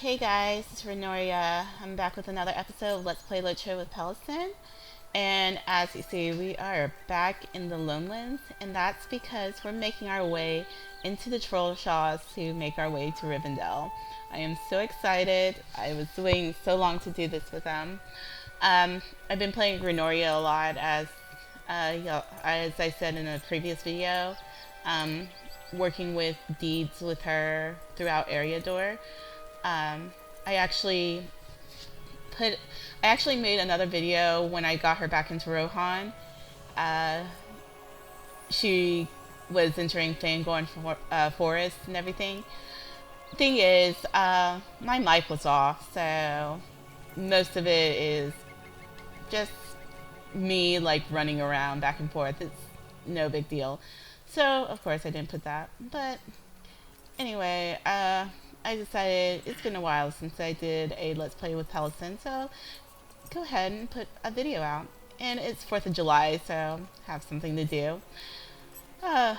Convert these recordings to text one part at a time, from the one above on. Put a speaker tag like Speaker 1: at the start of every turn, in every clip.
Speaker 1: Hey guys, it's Renoria. I'm back with another episode of Let's Play LOTRO with Pelasdun. And as you see, we are back in the Lonelands, and that's because we're making our way into the Trollshaws to make our way to Rivendell. I am so excited. I was waiting so long to do this with them. I've been playing Renoria a lot, as I said in a previous video, working with deeds with her throughout Eriador. Um, I actually put I actually made another video when I got her back into Rohan. Uh, she was entering Fangorn Forest and everything. Thing is, my mic was off, so most of it is just me like running around back and forth. It's no big deal. So of course I didn't put that. But anyway, I decided it's been a while since I did a Let's Play with Pelasdun, so go ahead and put a video out. And it's 4th of July, so have something to do. But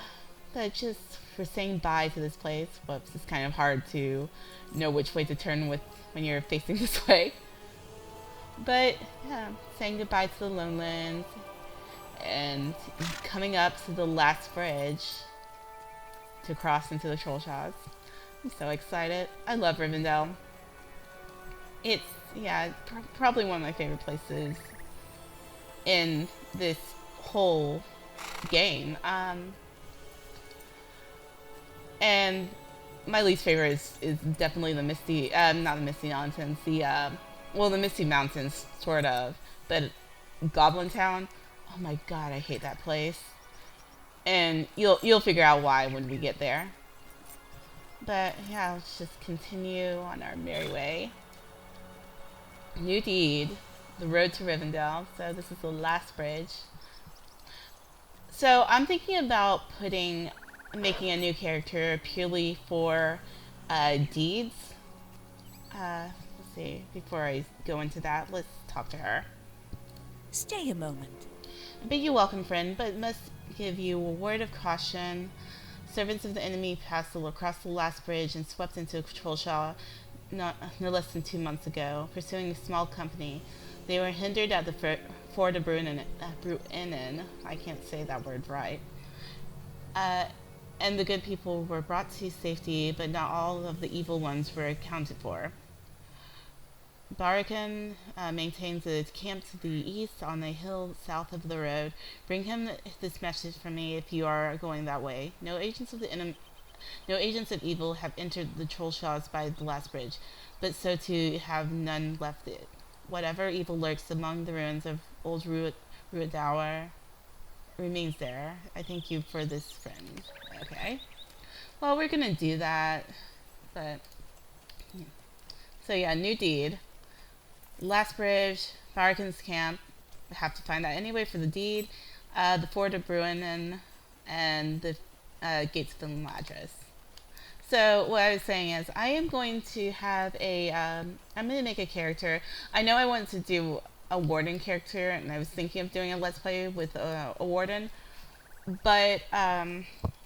Speaker 1: just for saying bye to this place, whoops, it's kind of hard to know which way to turn with when you're facing this way. But yeah, saying goodbye to the Lonelands and coming up to the last bridge to cross into the Trollshaws. I'm so excited. I love Rivendell. It's, yeah, probably one of my favorite places in this whole game. And my least favorite is definitely the Misty, not the Misty Mountains, well, the Misty Mountains, sort of, but Goblin Town. Oh my god, I hate that place. And you'll figure out why when we get there. But yeah, let's just continue on our merry way. New deed, the road to Rivendell. So this is the last bridge. So I'm thinking about making a new character purely for deeds. Let's see. Before I go into that, let's talk to her.
Speaker 2: Stay a moment.
Speaker 1: I bid you welcome, friend, but must give you a word of caution. Servants of the enemy passed across the last bridge and swept into Trollshaw no less than 2 months ago, pursuing a small company. They were hindered at the ford of Bruinen. I can't say that word right. And the good people were brought to safety, but not all of the evil ones were accounted for. Barakan maintains a camp to the east on a hill south of the road. Bring him this message from me if you are going that way. No agents of evil have entered the Trollshaws by the last bridge, but so too have none left it. Whatever evil lurks among the ruins of old Ruidower remains there. I thank you for this, friend. Okay. Well, we're gonna do that, but yeah. So yeah, new deed. Last bridge, Barakan's camp. I have to find out anyway for the deed. The ford of Bruinen and the gates of Imladris. So what I was saying is, I am going to have I'm going to make a character. I know I wanted to do a warden character, and I was thinking of doing a let's play with a warden, but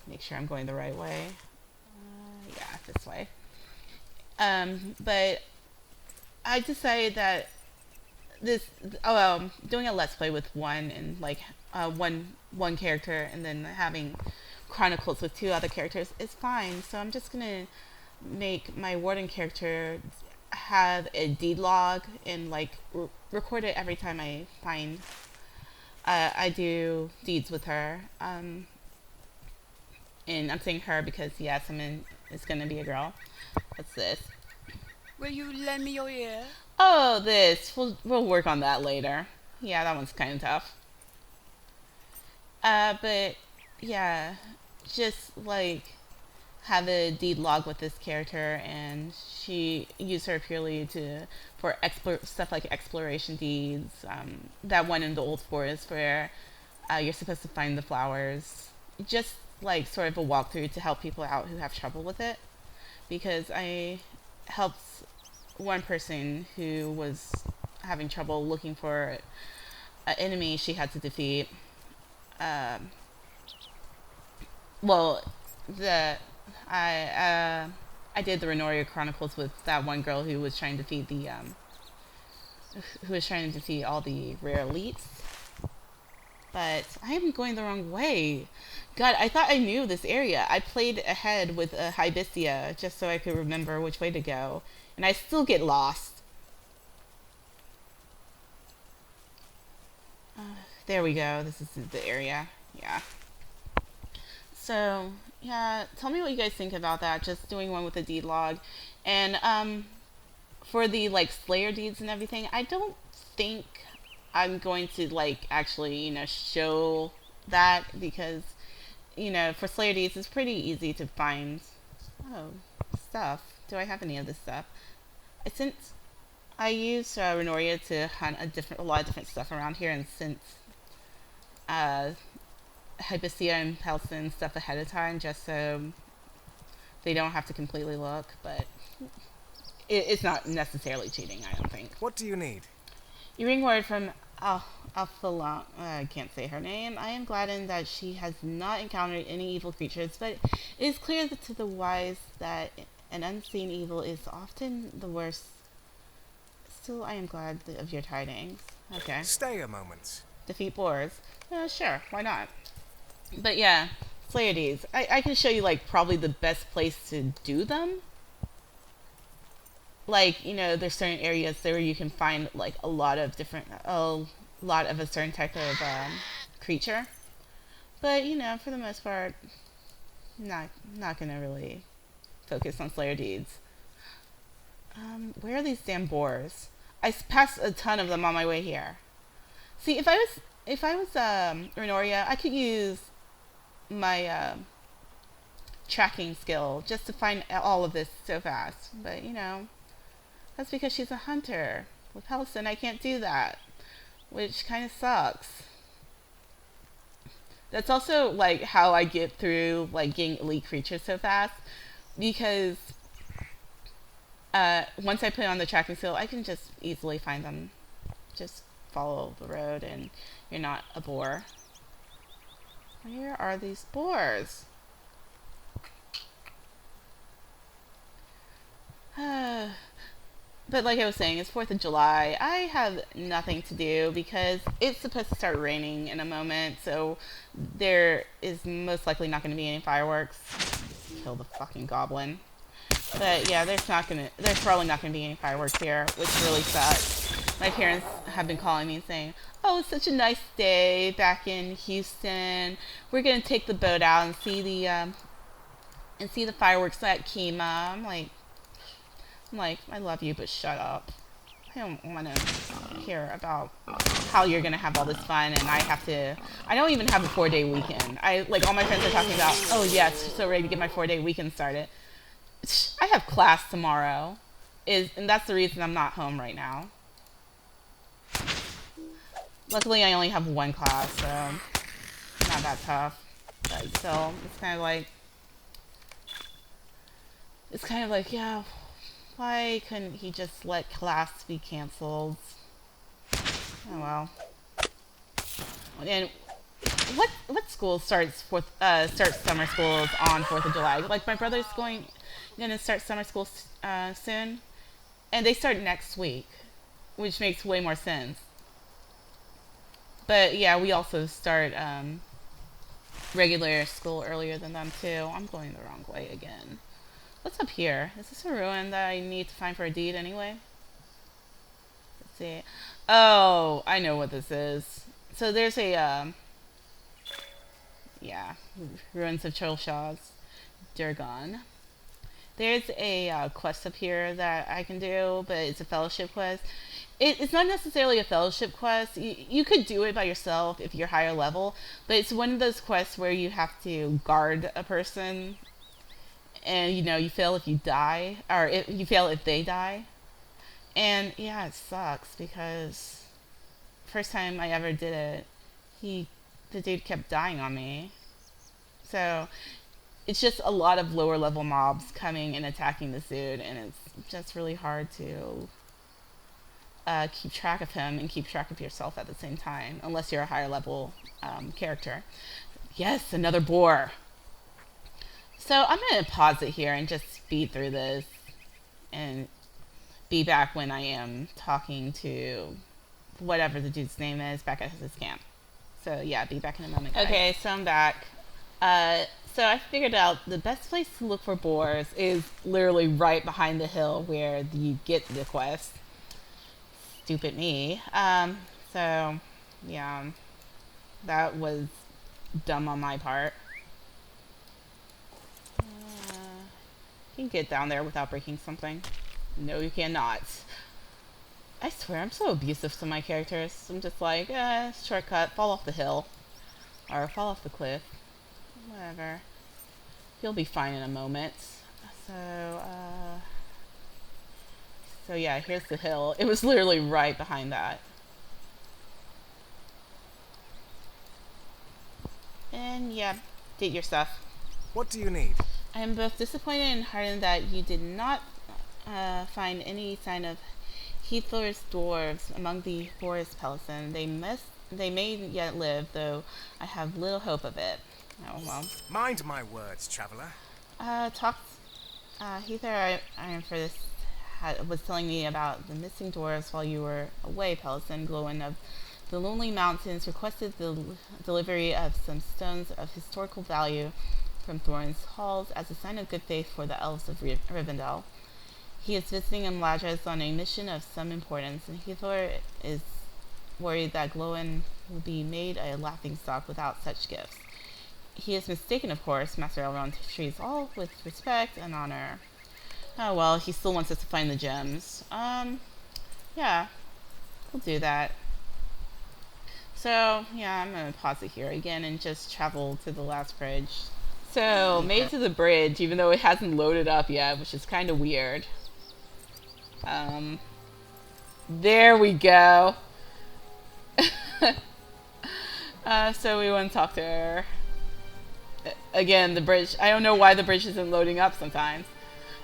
Speaker 1: make sure I'm going the right way. Yeah, this way. But I decided that doing a let's play with one and like one character and then having chronicles with 2 other characters is fine. So I'm just gonna make my warden character have a deed log and like record it every time I do deeds with her. And I'm saying her because yes, it's gonna be a girl. What's this?
Speaker 2: Will you lend me your ear?
Speaker 1: Oh, this. We'll work on that later. Yeah, that one's kind of tough. But yeah, just like have a deed log with this character, and she use her purely for stuff like exploration deeds. That one in the old forest where you're supposed to find the flowers. Just like sort of a walkthrough to help people out who have trouble with it, because I helped one person who was having trouble looking for an enemy she had to defeat. Well, the I I did the Renoria Chronicles with that one girl who was trying to defeat all the rare elites. But I am going the wrong way. God, I thought I knew this area. I played ahead with a Hybicia just so I could remember which way to go. And I still get lost. There we go. This is the area. Yeah. So, yeah, tell me what you guys think about that. Just doing one with a deed log. And, for the, like, Slayer deeds and everything, I don't think I'm going to, like, actually, show that because, for Slayer deeds, it's pretty easy to find, stuff. Do I have any of this stuff? Since I used Renoria to hunt a lot of different stuff around here, and since Hybicia and Pelasdun stuff ahead of time, just so they don't have to completely look, but it's not necessarily cheating, I don't think.
Speaker 3: What do you need?
Speaker 1: You ring word from Alphalon. I can't say her name. I am gladdened that she has not encountered any evil creatures, but it is clear to the wise that an unseen evil is often the worst. Still, I am glad of your tidings. Okay.
Speaker 3: Stay a moment.
Speaker 1: Defeat boars. Sure, why not? But yeah, Slayer deeds. I can show you, like, probably the best place to do them. Like, there's certain areas there where you can find, like, a lot of a certain type of creature. But, for the most part, not gonna really focus on Slayer deeds. Where are these damn boars? I passed a ton of them on my way here. See, if I was Renoria, I could use my tracking skill just to find all of this so fast. But, that's because she's a hunter. With Pelasdun, I can't do that, which kind of sucks. That's also, like, how I get through, like, getting elite creatures so fast, because once I put on the tracking skill, I can just easily find them. Just follow the road, and you're not a boar. Where are these boars? But like I was saying, it's 4th of July. I have nothing to do because it's supposed to start raining in a moment, so there is most likely not going to be any fireworks. Kill the fucking goblin. But yeah, there's probably not going to be any fireworks here, which really sucks. My parents have been calling me and saying, "Oh, it's such a nice day back in Houston. We're going to take the boat out and see the fireworks at Kima." I'm like, I love you, but shut up. I don't want to hear about how you're going to have all this fun, and I don't even have a 4-day weekend. All my friends are talking about, oh yes, so ready to get my 4-day weekend started. I have class tomorrow, and that's the reason I'm not home right now. Luckily, I only have one class, so not that tough. But still, it's kind of like, yeah, why couldn't he just let class be canceled? Oh well. And what school starts summer schools on 4th of July? Like, my brother's gonna start summer school soon, and they start next week, which makes way more sense. But yeah, we also start regular school earlier than them too. I'm going the wrong way again. What's up here? Is this a ruin that I need to find for a deed anyway? Let's see. Oh, I know what this is. So there's a, Ruins of Trollshaws, Durgon. There's a quest up here that I can do, but it's a fellowship quest. It's not necessarily a fellowship quest. You could do it by yourself if you're higher level, but it's one of those quests where you have to guard a person, and you fail if you die, or you fail if they die. And yeah, it sucks because first time I ever did it, the dude kept dying on me. So it's just a lot of lower level mobs coming and attacking this dude, and it's just really hard to keep track of him and keep track of yourself at the same time, unless you're a higher level character. Yes, another boar. So I'm going to pause it here and just speed through this and be back when I am talking to whatever the dude's name is back at his camp. So yeah, be back in a moment, guys. Okay, so I'm back. So I figured out the best place to look for boars is literally right behind the hill where you get the quest. Stupid me. So yeah, that was dumb on my part. Can you get down there without breaking something? No, you cannot. I swear, I'm so abusive to my characters. I'm just like, shortcut, fall off the hill. Or fall off the cliff. Whatever. You'll be fine in a moment. So yeah, here's the hill. It was literally right behind that. And yeah, did your stuff.
Speaker 3: What do you need?
Speaker 1: I am both disappointed and heartened that you did not find any sign of Heathor's dwarves among the forest Pelasdun. They may yet live, though I have little hope of it. Oh well.
Speaker 3: Mind my words, traveller.
Speaker 1: Heathor Ironfist was telling me about the missing dwarves while you were away, Pelasdun. Glowin of the Lonely Mountains requested the delivery of some stones of historical value from Thorn's halls as a sign of good faith for the elves of Rivendell. He is visiting Imladris on a mission of some importance, and Heathor is worried that Glowin will be made a laughingstock without such gifts. He is mistaken, of course. Master Elrond treats all with respect and honor. Oh well, he still wants us to find the gems. Yeah, we'll do that. So, yeah, I'm gonna pause it here again and just travel to the last bridge. So, made it to the bridge, even though it hasn't loaded up yet, which is kind of weird. There we go. So we want to talk to her. Again, the bridge. I don't know why the bridge isn't loading up sometimes.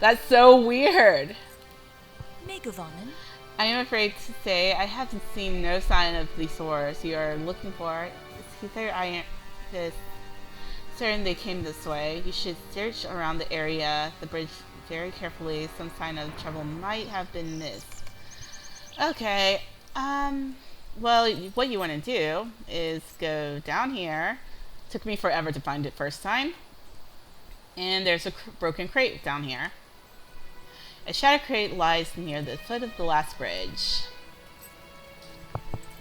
Speaker 1: That's so weird.
Speaker 2: Megavonen.
Speaker 1: I am afraid to say I haven't seen no sign of the swords you are looking for. Is there iron fist? Certain they came this way. You should search around the area, the bridge very carefully. Some sign of trouble might have been missed. Okay. Well, what you want to do is go down here. Took me forever to find it first time. And there's a broken crate down here. A shattered crate lies near the foot of the last bridge.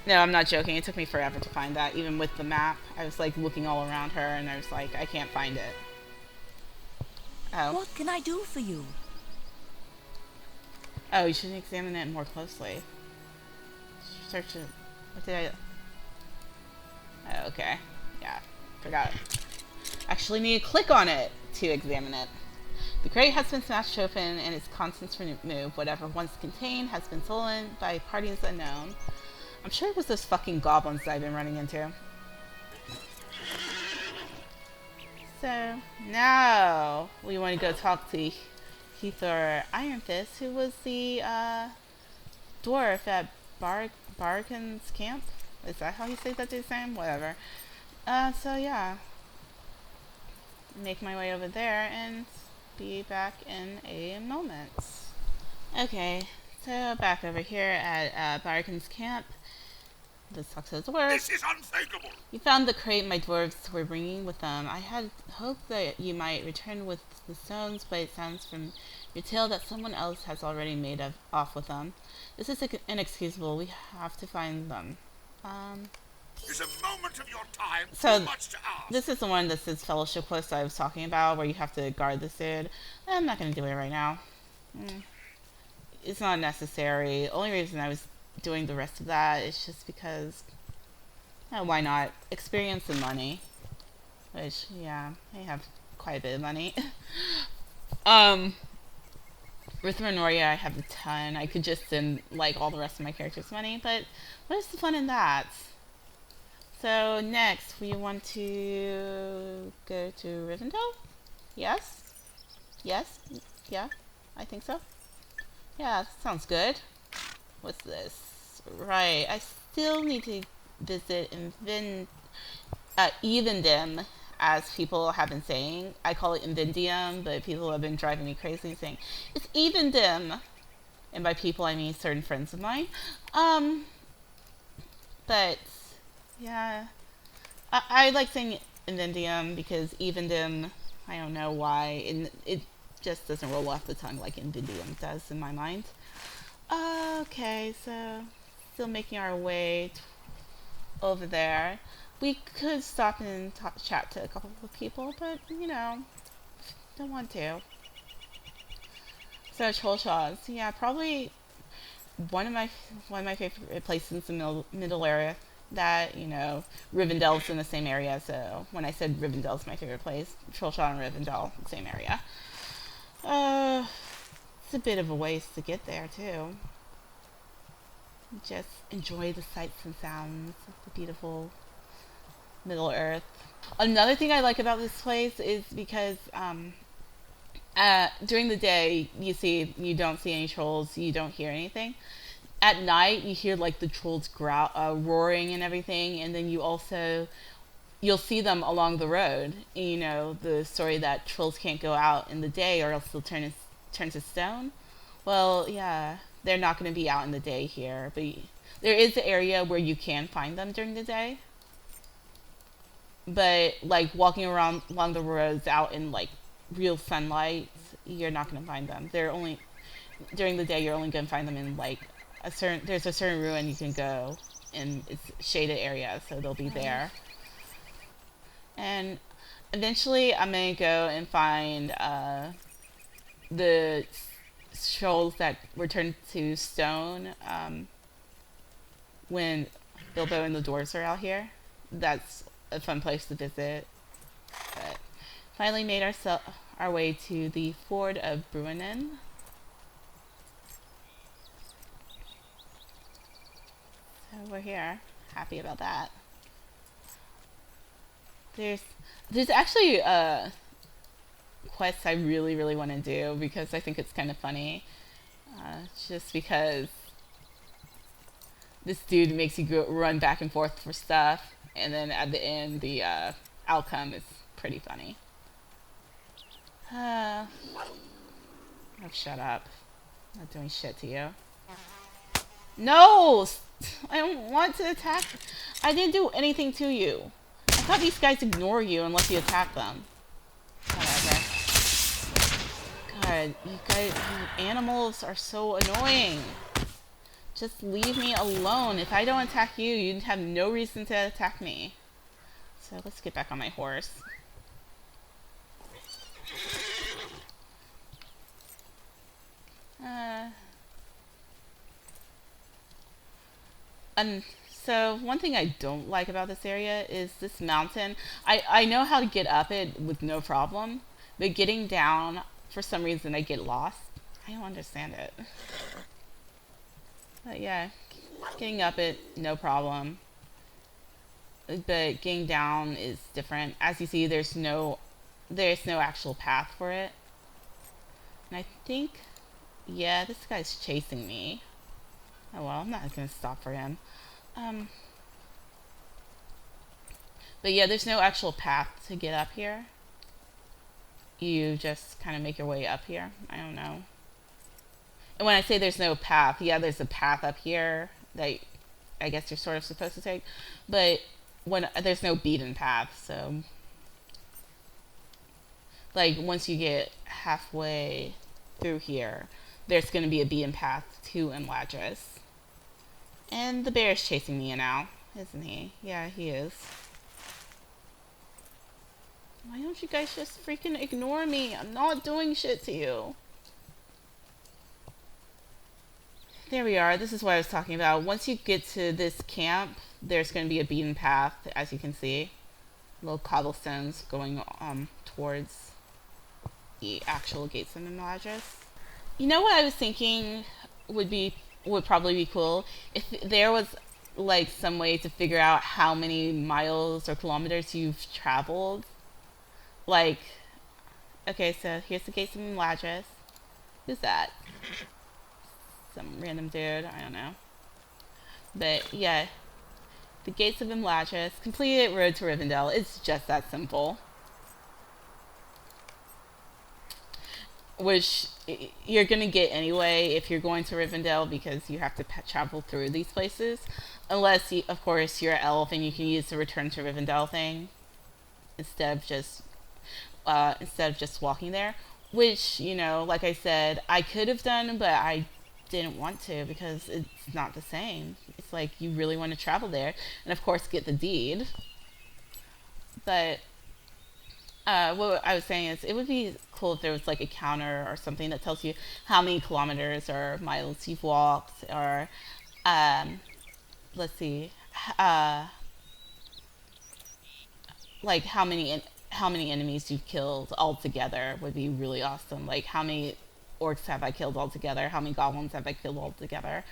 Speaker 1: No, I'm not joking. It took me forever to find that, even with the map. I was like looking all around her and I was like, I can't find it. Oh.
Speaker 2: What can I do for you?
Speaker 1: Oh, you should examine it more closely. Search it. What did I... Oh, okay. Yeah, forgot it. Actually need to click on it to examine it. The crate has been smashed open and its contents removed. Whatever once contained has been stolen by parties unknown. I'm sure it was those fucking goblins that I've been running into. So, now we want to go talk to Heathor Ironfist, who was the dwarf at Barkin's camp. Is that how you say that dude's name? Whatever. So yeah. Make my way over there and be back in a moment. Okay, so back over here at Barkin's camp. Let's talk to the dwarves.
Speaker 3: This is unthinkable!
Speaker 1: You found the crate my dwarves were bringing with them. I had hoped that you might return with the stones, but it sounds from your tale that someone else has already made off with them. This is inexcusable. We have to find them.
Speaker 3: Is a moment of your time
Speaker 1: so
Speaker 3: too much to ask?
Speaker 1: This is the one that says fellowship quest I was talking about, where you have to guard the dude. I'm not going to do it right now. It's not necessary. Only reason I was doing the rest of that is just because, why not? Experience and money. Which, yeah, I have quite a bit of money. With Renoria, I have a ton. I could just send, like, all the rest of my characters' money, but what is the fun in that? So, next, we want to go to Rivendell? Yes? Yes? Yeah? I think so. Yeah, sounds good. What's this? Right, I still need to visit Evendem. as people have been saying. I call it Invindium, but people have been driving me crazy saying it's Evendim. And by people, I mean certain friends of mine. But yeah, I like saying Invindium because Evendim, I don't know why, it just doesn't roll off the tongue like Invindium does in my mind. Okay, so still making our way over there. We could stop and chat to a couple of people, but you know, don't want to. So Trollshaws, yeah, probably one of my favorite places in the middle area. That you know, Rivendell's in the same area. So when I said Rivendell's my favorite place, Trollshaw and Rivendell, same area. It's a bit of a ways to get there too. Just enjoy the sights and sounds of the beautiful Middle Earth. Another thing I like about this place is because during the day you don't see any trolls, you don't hear anything. At night you hear like the trolls roaring and everything, and then you'll see them along the road. You know the story that trolls can't go out in the day or else they'll turn to stone. Well, yeah, they're not going to be out in the day here, but there is an area where you can find them during the day. But like walking around along the roads out in like real sunlight, you're not going to find them. They're only during the day. You're only going to find them in like there's a certain ruin you can go, and it's shaded area, so they'll be there. And eventually, I'm gonna go and find the trolls that were turned to stone when Bilbo and the dwarves are out here. That's a fun place to visit. But finally made our way to the Ford of Bruinen. So we're here. Happy about that. There's actually a quest I really want to do because I think it's kind of funny. Just because this dude makes you run back and forth for stuff, and then at the end the outcome is pretty funny. Oh, shut up. I'm not doing shit to you. No! I don't want to attack. I didn't do anything to you. I thought these guys ignore you unless you attack them. Whatever. God, you animals are so annoying. Just leave me alone. If I don't attack you, you'd have no reason to attack me. So let's get back on my horse. So one thing I don't like about this area is this mountain. I know how to get up it with no problem, but getting down, for some reason I get lost. I don't understand it. But yeah, getting up it, no problem. But getting down is different. As you see, there's no actual path for it. And I think, yeah, this guy's chasing me. Oh well, I'm not gonna stop for him. But yeah, there's no actual path to get up here. You just kind of make your way up here. I don't know. And when I say there's no path, yeah, there's a path up here that I guess you're sort of supposed to take. But when there's no beaten path, so like once you get halfway through here, there's going to be a beaten path to Imladris. And the bear is chasing me now, isn't he? Yeah, he is. Why don't you guys just freaking ignore me? I'm not doing shit to you. There we are. This is what I was talking about. Once you get to this camp, there's going to be a beaten path, as you can see. Little cobblestones going towards the actual gates of Imladris. You know what I was thinking would probably be cool? If there was like some way to figure out how many miles or kilometers you've traveled. Like, okay, so here's the gates of Imladris. Who's that? Some random dude, I don't know. But yeah, the gates of Imladris, completed road to Rivendell. It's just that simple. which you're gonna get anyway if you're going to Rivendell because you have to travel through these places, unless you, of course you're an elf and you can use the return to Rivendell thing instead of just walking there. Which, you know, like I said, I could have done, but I didn't want to because it's not the same. It's like you really want to travel there, and of course get the deed. But what I was saying is, it would be cool if there was like a counter or something that tells you how many kilometers or miles you've walked, or let's see, uh, like how many enemies you've killed altogether would be really awesome. Like how many orcs have I killed altogether? How many goblins have I killed altogether?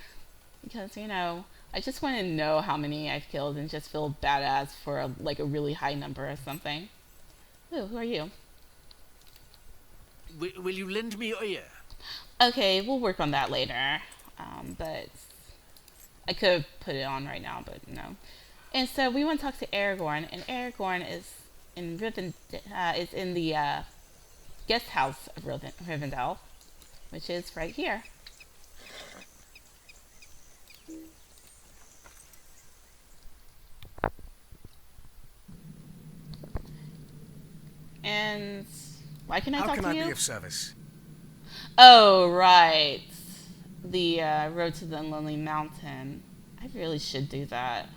Speaker 1: Because, you know, I just want to know how many I've killed and just feel badass for like a really high number or something. Ooh, who are you?
Speaker 4: Will you lend me your ear?
Speaker 1: Okay, we'll work on that later. But I could have put it on right now, but no. And so we want to talk to Aragorn, and Aragorn is in is in the guest house of Rivendell, which is right here. And why can I talk to you?
Speaker 3: How can I be of service?
Speaker 1: Oh, right. The Road to the Lonely Mountain. I really should do that.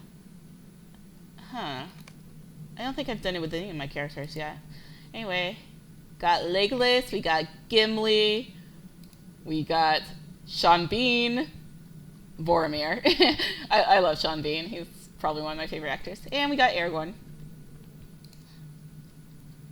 Speaker 1: Huh. I don't think I've done it with any of my characters yet. Anyway, got Legolas, we got Gimli, we got Sean Bean, Boromir. I love Sean Bean. He's probably one of my favorite actors. And we got Aragorn.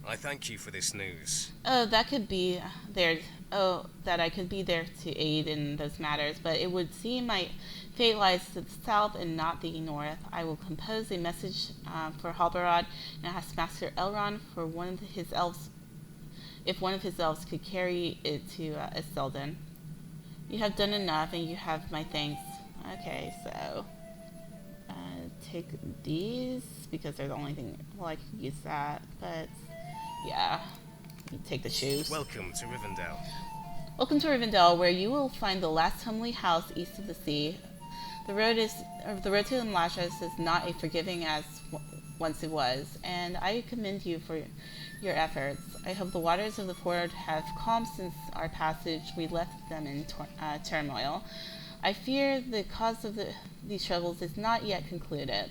Speaker 3: I thank you for this news.
Speaker 1: Oh, that could be there. Oh, that I could be there to aid in those matters, but it would seem my fate lies to the south and not the north. I will compose a message for Halbarad and ask Master Elrond for one of his elves, if one of his elves could carry it to Esteldin. You have done enough, and you have my thanks. Okay, so take these because they're the only thing. Well, I could use that, but yeah, you take the shoes.
Speaker 3: Welcome to Rivendell.
Speaker 1: Welcome to Rivendell, where you will find the last homely house east of the sea. The road to Imladris is not as forgiving as once it was, and I commend you for your efforts. I hope the waters of the ford have calmed since our passage. We left them in turmoil. I fear the cause of these troubles is not yet concluded.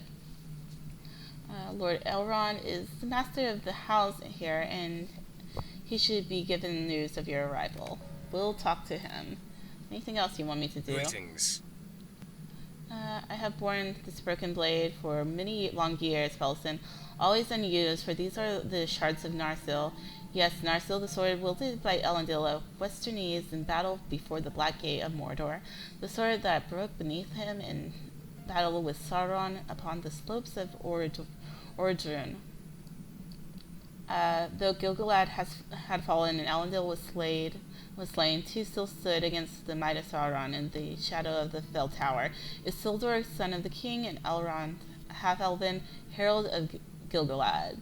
Speaker 1: Lord Elrond is the master of the house here, and he should be given news of your arrival. We'll talk to him. Anything else you want me to do?
Speaker 3: Greetings.
Speaker 1: I have borne this broken blade for many long years, Pelasdun, always unused, for these are the shards of Narsil. Yes, Narsil, the sword wielded by Elendil of Westernese in battle before the Black Gate of Mordor, the sword that broke beneath him in battle with Sauron upon the slopes of Orodruin. Though Gil-galad had fallen and Elendil was slain, two still stood against the might of Sauron in the shadow of the Fell Tower. Isildur, son of the king, and Elrond, half-elven, herald of Gil-galad.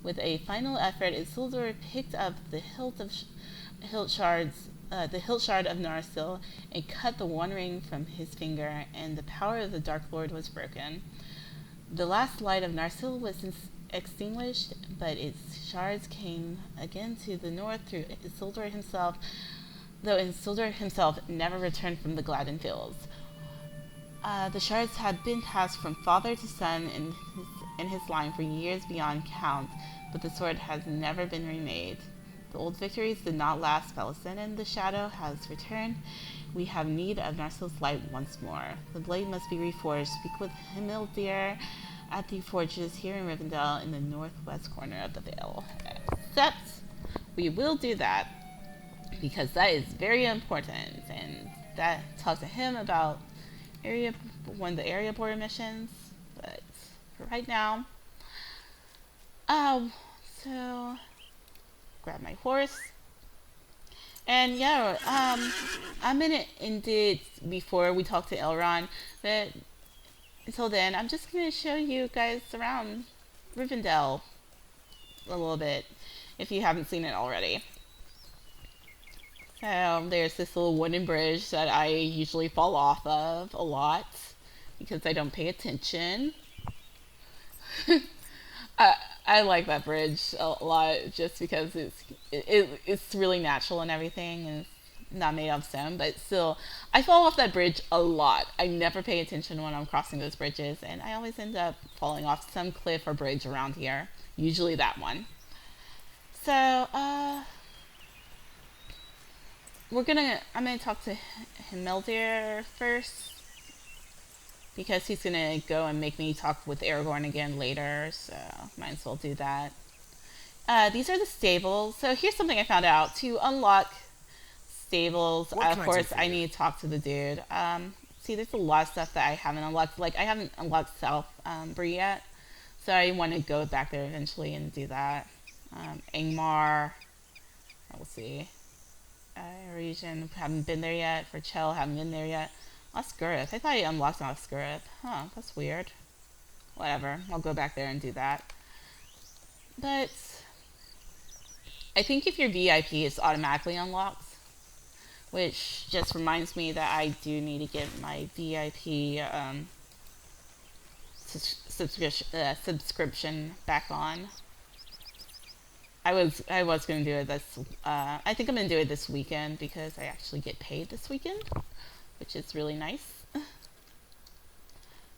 Speaker 1: With a final effort, Isildur picked up the hilt shard of Narsil and cut the one ring from his finger, and the power of the Dark Lord was broken. The last light of Narsil was extinguished, but its shards came again to the north through Isildur himself, though Isildur himself never returned from the Gladden Fields. The shards had been passed from father to son in his line for years beyond count, but the sword has never been remade. The old victories did not last, Pelasdun, and the shadow has returned. We have need of Narsil's light once more. The blade must be reforged. Speak with Himildir at the forges here in Rivendell in the northwest corner of the Vale. Except we will do that because that is very important, and that talks to him about one of the area border missions. But for right now, so grab my horse. And yeah, I'm gonna end it before we talk to Elrond, but until then, I'm just gonna show you guys around Rivendell a little bit, if you haven't seen it already. So there's this little wooden bridge that I usually fall off of a lot because I don't pay attention. I like that bridge a lot just because it's really natural and everything, and it's not made of stone. But still, I fall off that bridge a lot. I never pay attention when I'm crossing those bridges, and I always end up falling off some cliff or bridge around here. Usually that one. So, I'm gonna talk to Himmeldir first because he's gonna go and make me talk with Aragorn again later, so might as well do that. These are the stables. So here's something I found out. To unlock stables,
Speaker 3: What can
Speaker 1: of
Speaker 3: I
Speaker 1: course,
Speaker 3: do for
Speaker 1: I
Speaker 3: you?
Speaker 1: need to talk to the dude. See, there's a lot of stuff that I haven't unlocked. Like, I haven't unlocked Self-Bree yet, so I want to go back there eventually and do that. Angmar, we'll see. Region, haven't been there yet. For Chell, haven't been there yet. Oscurith, I thought I unlocked Oscurith. Huh, that's weird. Whatever, I'll go back there and do that. But I think if you're VIP, it's automatically unlocked, which just reminds me that I do need to get my VIP subscription back on. I was gonna do it this. I think I'm gonna do it this weekend because I actually get paid this weekend, which is really nice.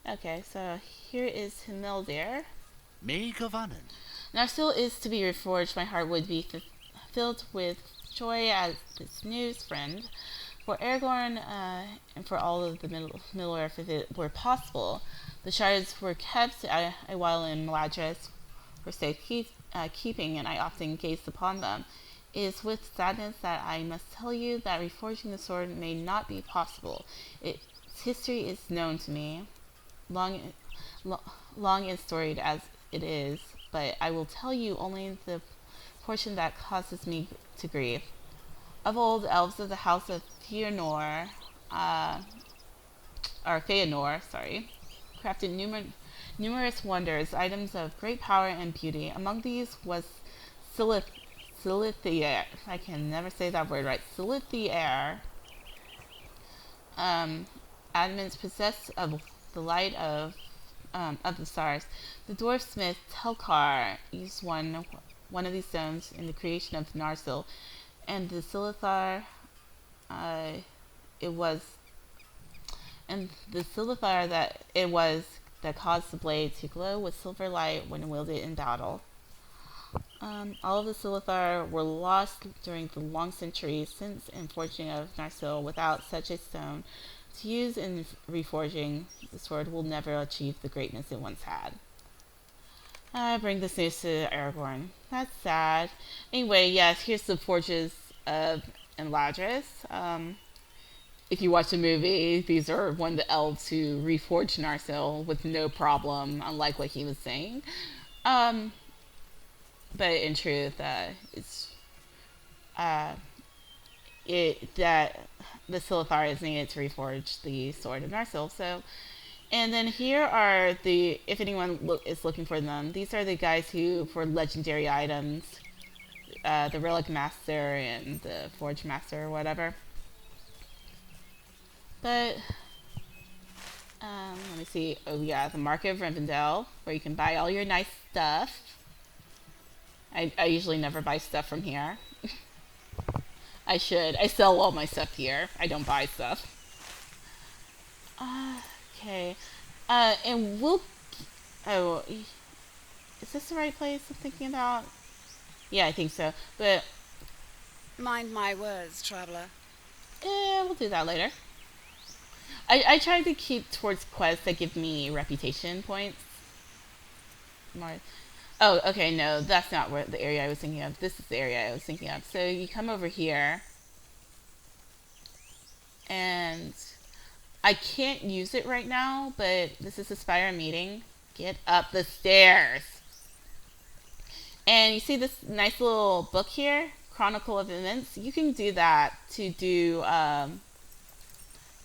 Speaker 1: Okay, so here is Himmeldir.
Speaker 4: Meg of Annan.
Speaker 1: Narsil is to be reforged. My heart would be filled with joy as this news, friend. For Aragorn and for all of the Middle-earth, if it were possible, the shards were kept a while in Imladris for safekeeping, and I often gazed upon them. It is with sadness that I must tell you that reforging the sword may not be possible. Its history is known to me, long and storied as it is, but I will tell you only the portion that causes me to grieve. Of old, elves of the house of Fëanor, crafted numerous wonders, items of great power and beauty. Among these was Silithier. I can never say that word right. Silithier. Adamants possessed of the light of the stars. The dwarf smith Telkar used one of these stones in the creation of Narsil, and the Silithar, that caused the blade to glow with silver light when wielded in battle. All of the Silithar were lost during the long centuries since the forging of Narsil. Without such a stone to use in reforging, the sword will never achieve the greatness it once had. I bring this news to Aragorn. That's sad. Anyway, yes, here's the forges of Imladris. If you watch the movie, these are one of the elves who reforged Narsil with no problem, unlike what he was saying. But in truth, it's that the Silithar is needed to reforge the sword of Narsil. So, and then here are if anyone is looking for them, these are the guys who, for legendary items, the Relic Master and the Forge Master or whatever. But, let me see. Oh yeah, the Market of Rivendell, where you can buy all your nice stuff. I usually never buy stuff from here. I should. I sell all my stuff here. I don't buy stuff. Okay. And we'll... Oh, is this the right place I'm thinking about? Yeah, I think so. But...
Speaker 5: Mind my words, traveler.
Speaker 1: we'll do that later. I try to keep towards quests that give me reputation points. More... Oh, okay, no, that's not where the area I was thinking of. This is the area I was thinking of. So you come over here, and I can't use it right now, but this is a Spire meeting. Get up the stairs. And you see this nice little book here, Chronicle of Events. You can do that to do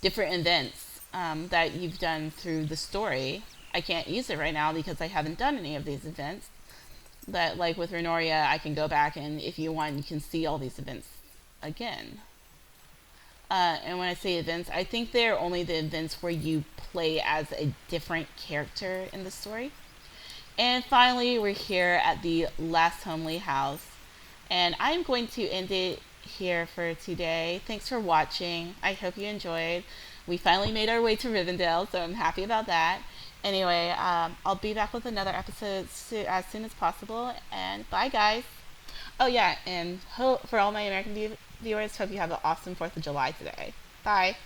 Speaker 1: different events that you've done through the story. I can't use it right now because I haven't done any of these events. But like with Renoria, I can go back and if you want, you can see all these events again. And when I say events, I think they're only the events where you play as a different character in the story. And finally, we're here at the last homely house. And I'm going to end it here for today. Thanks for watching. I hope you enjoyed. We finally made our way to Rivendell, so I'm happy about that. Anyway, I'll be back with another episode as soon as possible. And bye, guys. Oh, yeah, and for all my American viewers, hope you have an awesome 4th of July today. Bye.